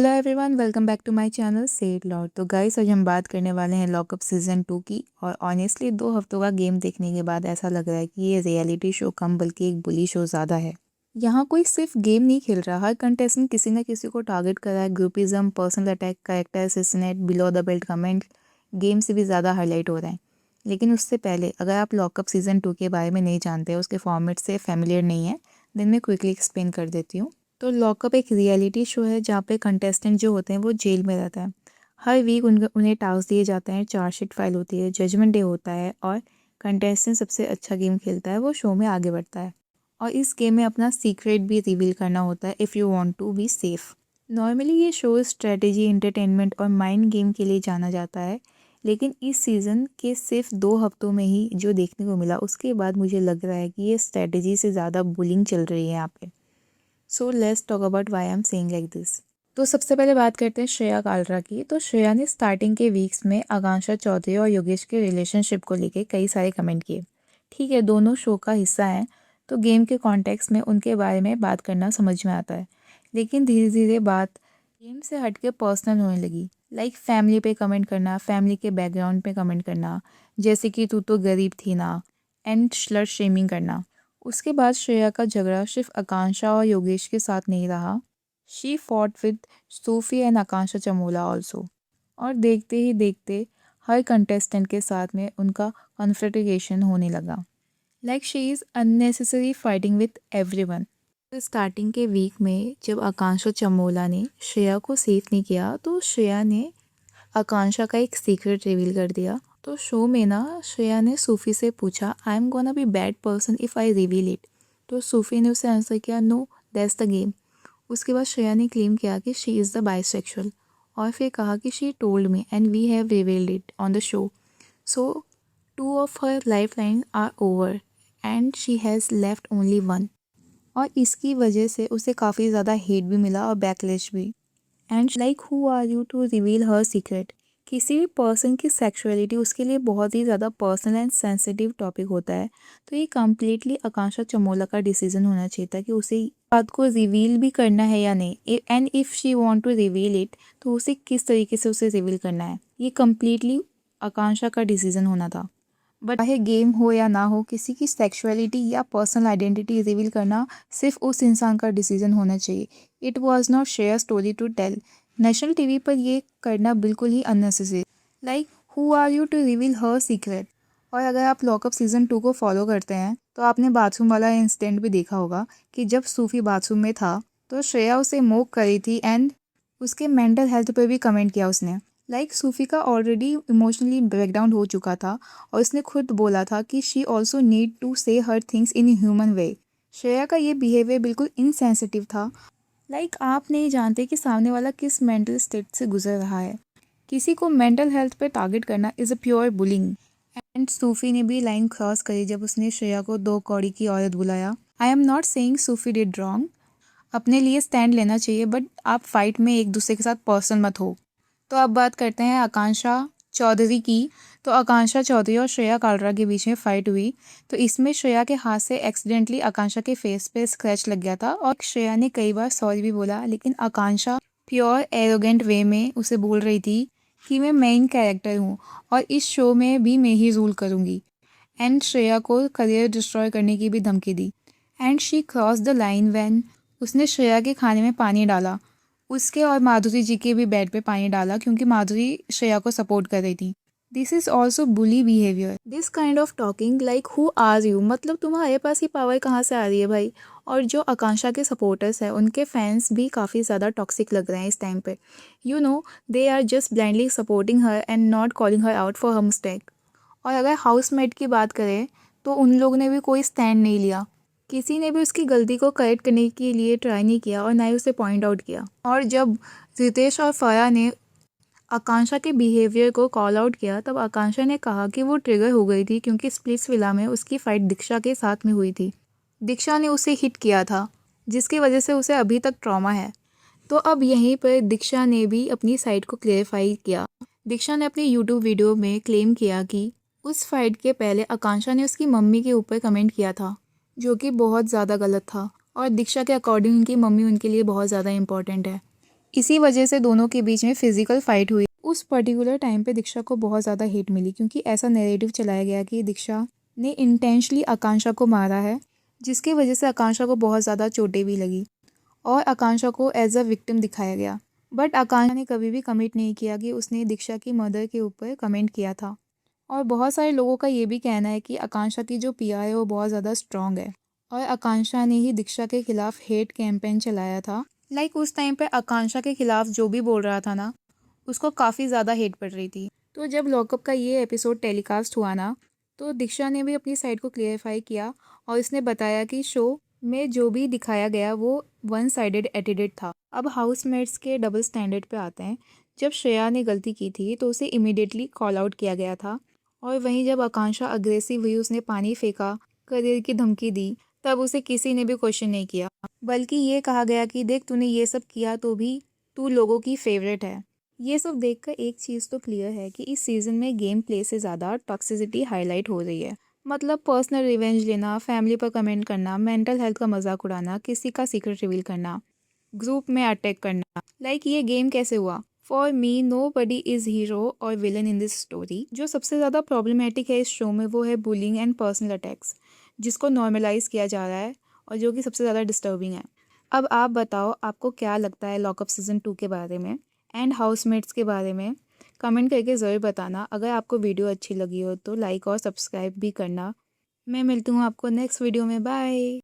Hello everyone, welcome back to my channel say it loud. तो guys, आज हम बात करने वाले हैं लॉकअप सीज़न 2 की। और ऑनेस्टली 2 हफ्तों का गेम देखने के बाद ऐसा लग रहा है कि ये रियलिटी शो कम बल्कि एक बुली शो ज़्यादा है। यहाँ कोई सिर्फ गेम नहीं खेल रहा, हर कंटेस्टेंट किसी न किसी को टारगेट कर रहा है। Groupism, personal attack, character assassinate, below the belt comment game से भी ज़्यादा हाईलाइट हो रहे हैं। लेकिन उससे पहले, अगर आप लॉकअप सीज़न 2 के बारे में नहीं जानते, उसके फॉर्मेट से फेमिलियर नहीं है, देन मैं क्विकली एक्सप्लेन कर देती हूँ। तो लॉकअप एक रियलिटी शो है जहाँ पे कंटेस्टेंट जो होते हैं वो जेल में रहता है। हर वीक उन्हें टास्क दिए जाते हैं, चार्जशीट फाइल होती है, जजमेंट डे होता है और कंटेस्टेंट सबसे अच्छा गेम खेलता है वो शो में आगे बढ़ता है। और इस गेम में अपना सीक्रेट भी रिवील करना होता है if you want to be safe. Normally ये शो स्ट्रेटेजी, एंटरटेनमेंट और माइंड गेम के लिए जाना जाता है। लेकिन इस सीज़न के सिर्फ 2 हफ्तों में ही जो देखने को मिला, उसके बाद मुझे लग रहा है कि ये स्ट्रेटेजी से ज़्यादा बुलिंग चल रही है यहाँ पे। So let's talk about why I am saying like this. तो सबसे पहले बात करते हैं श्रेया कालरा की। तो श्रेया ने स्टार्टिंग के वीक्स में आकांक्षा चौधरी और योगेश के रिलेशनशिप को लेके कई सारे कमेंट किए। ठीक है, दोनों शो का हिस्सा हैं, तो गेम के कॉन्टेक्स्ट में उनके बारे में बात करना समझ में आता है। लेकिन धीरे धीरे बात गेम से हट के पर्सनल होने लगी। लाइक फैमिली पे कमेंट करना, फैमिली के बैकग्राउंड पे कमेंट करना, जैसे कि तू तो गरीब थी ना, एंड स्लट शेमिंग करना। उसके बाद श्रेया का झगड़ा सिर्फ आकांक्षा और योगेश के साथ नहीं रहा। She fought with Sufi and Akanksha Chamola also. और देखते ही देखते हर कंटेस्टेंट के साथ में उनका कॉन्फ्रंटेशन होने लगा। Like she is unnecessary fighting with everyone. Starting के वीक में जब आकांक्षा चमोला ने श्रेया को सेफ नहीं किया, तो श्रेया ने आकांक्षा का एक सीक्रेट रिवील कर दिया। तो शो में ना श्रेया ने सूफी से पूछा, I am gonna be bad person if I reveal it. तो सूफी ने उसे आंसर किया, नो दैट्स द गेम। उसके बाद श्रेया ने क्लेम किया कि शी इज़ द बाइसेक्सुअल और फिर कहा कि she told me and we have revealed it on the show. So 2 of her lifeline are over and she has left only 1। और इसकी वजह से उसे काफ़ी ज़्यादा हेट भी मिला और बैकलैश भी। And like who are you to reveal her secret. किसी भी पर्सन की सेक्सुअलिटी उसके लिए बहुत ही ज़्यादा पर्सनल एंड सेंसिटिव टॉपिक होता है। तो ये कम्प्लीटली आकांक्षा चमोला का डिसीजन होना चाहिए था कि उसे बात को रिवील भी करना है या नहीं, and if she want to reveal it तो उसे किस तरीके से उसे रिवील करना है, ये कम्प्लीटली आकांक्षा का डिसीजन होना था। बट चाहे गेम हो या ना हो, किसी की सेक्सुअलिटी या पर्सनल आइडेंटिटी रिवील करना सिर्फ उस इंसान का डिसीजन होना चाहिए। It was not share story to tell. National TV पर ये करना बिल्कुल ही unnecessary. Like who are you to reveal her secret. और अगर आप लॉकअप सीज़न 2 को फॉलो करते हैं तो आपने बाथरूम वाला इंसिडेंट भी देखा होगा कि जब सूफी बाथरूम में था तो श्रेया उसे मोक करी थी एंड उसके मेंटल हेल्थ पर भी कमेंट किया उसने। लाइक सूफी का ऑलरेडी इमोशनली ब्रेकडाउन हो चुका था और उसने खुद बोला था कि शी ऑल्सो नीड टू से हर things in human way. Shreya का ये बिहेवियर बिल्कुल इनसेंसिटिव था। लाइक आप नहीं जानते कि सामने वाला किस मेंटल स्टेट से गुजर रहा है। किसी को मेंटल हेल्थ पे टारगेट करना is a pure bullying. And Sufi ने भी लाइन क्रॉस करी जब उसने श्रेया को 2 कौड़ी की औरत बुलाया। I am not saying Sufi did wrong. अपने लिए स्टैंड लेना चाहिए, बट आप फाइट में एक दूसरे के साथ पर्सन मत हो। तो अब बात करते हैं आकांक्षा चौधरी की। तो आकांक्षा चौधरी और श्रेया कालरा के बीच में फ़ाइट हुई। तो इसमें श्रेया के हाथ से एक्सीडेंटली आकांक्षा के फेस पे स्क्रैच लग गया था और श्रेया ने कई बार सॉरी भी बोला, लेकिन आकांक्षा प्योर एरोगेंट वे में उसे बोल रही थी कि मैं मेन कैरेक्टर हूँ और इस शो में भी मैं ही रूल करूँगी। एंड श्रेया को करियर डिस्ट्रॉय करने की भी धमकी दी। And she cross the line when उसने श्रेया के खाने में पानी डाला। उसके और माधुरी जी के भी बेड पे पानी डाला क्योंकि माधुरी श्रेया को सपोर्ट कर रही थी। This is also bully behaviour. This kind of talking like who are you, मतलब तुम्हारे पास ये पावर कहाँ से आ रही है भाई। और जो आकांक्षा के सपोर्टर्स हैं उनके फैंस भी काफ़ी ज़्यादा टॉक्सिक लग रहे हैं इस टाइम पे। You know, they are just blindly supporting her and not calling her out for her mistake. और अगर हाउसमेट की बात करें तो उन लोगों ने भी कोई स्टैंड नहीं लिया। किसी ने भी उसकी गलती को करेक्ट करने के लिए ट्राई नहीं किया और ना ही उसे पॉइंट आउट किया। और जब रितेश और फराह ने आकांक्षा के बिहेवियर को कॉल आउट किया तब आकांक्षा ने कहा कि वो ट्रिगर हो गई थी क्योंकि स्प्लिट्सविला में उसकी फ़ाइट दीक्षा के साथ में हुई थी। दीक्षा ने उसे हिट किया था जिसकी वजह से उसे अभी तक ट्रॉमा है। तो अब यहीं पर दीक्षा ने भी अपनी साइड को क्लेरिफाई किया। दीक्षा ने अपनी यूट्यूब वीडियो में क्लेम किया कि उस फाइट के पहले आकांक्षा ने उसकी मम्मी के ऊपर कमेंट किया था, जो कि बहुत ज़्यादा गलत था। और दीक्षा के अकॉर्डिंग उनकी मम्मी उनके लिए बहुत ज़्यादा इम्पॉर्टेंट है। इसी वजह से दोनों के बीच में फिजिकल फाइट हुई। उस पर्टिकुलर टाइम पे दीक्षा को बहुत ज़्यादा हेट मिली क्योंकि ऐसा नैरेटिव चलाया गया कि दीक्षा ने इंटेंशनली आकांक्षा को मारा है, जिसकी वजह से आकांक्षा को बहुत ज़्यादा चोटें भी लगी और आकांक्षा को एज अ विक्टिम दिखाया गया। बट आकांक्षा ने कभी भी कमिट नहीं किया कि उसने दीक्षा की मदर के ऊपर कमेंट किया था। और बहुत सारे लोगों का ये भी कहना है कि आकांक्षा की जो पीआर है वो बहुत ज़्यादा स्ट्रॉन्ग है और आकांक्षा ने ही दीक्षा के खिलाफ हेट कैंपेन चलाया था। उस टाइम पे आकांक्षा के खिलाफ जो भी बोल रहा था ना, उसको काफ़ी ज़्यादा हेट पड़ रही थी। तो जब लॉकअप का ये एपिसोड टेलीकास्ट हुआ ना, तो दीक्षा ने भी अपनी साइड को क्लियरफाई किया और इसने बताया कि शो में जो भी दिखाया गया वो वन साइडेड एडिटेड था। अब हाउसमेट्स के डबल स्टैंडर्ड पे आते हैं। जब श्रेया ने गलती की थी तो उसे इमीडिएटली कॉल आउट किया गया था और वहीं जब आकांक्षा अग्रेसिव हुई, उसने पानी फेंका, करियर की धमकी दी, तब उसे किसी ने भी क्वेश्चन नहीं किया, बल्कि ये कहा गया कि देख तूने ये सब किया तो भी तू लोगों की फेवरेट है। ये सब देखकर एक चीज़ तो क्लियर है कि इस सीज़न में गेम प्ले से ज़्यादा टॉक्सिसिटी हाईलाइट हो रही है। मतलब पर्सनल रिवेंज लेना, फैमिली पर कमेंट करना, मेंटल हेल्थ का मजाक उड़ाना, किसी का सीक्रेट रिवील करना, ग्रुप में अटैक करना। ये गेम कैसे हुआ? For me nobody is hero और विलन इन दिस स्टोरी। जो सबसे ज़्यादा प्रॉब्लमेटिक है इस शो में वो है बुलिंग एंड पर्सनल अटैक्स, जिसको नॉर्मलाइज किया जा रहा है और जो कि सबसे ज़्यादा डिस्टर्बिंग है। अब आप बताओ आपको क्या लगता है लॉकअप सीज़न 2 के बारे में एंड हाउसमेट्स के बारे में? कमेंट करके ज़रूर बताना। अगर आपको वीडियो अच्छी लगी हो तो लाइक और सब्सक्राइब भी करना। मैं मिलती हूँ आपको नेक्स्ट वीडियो में। बाय।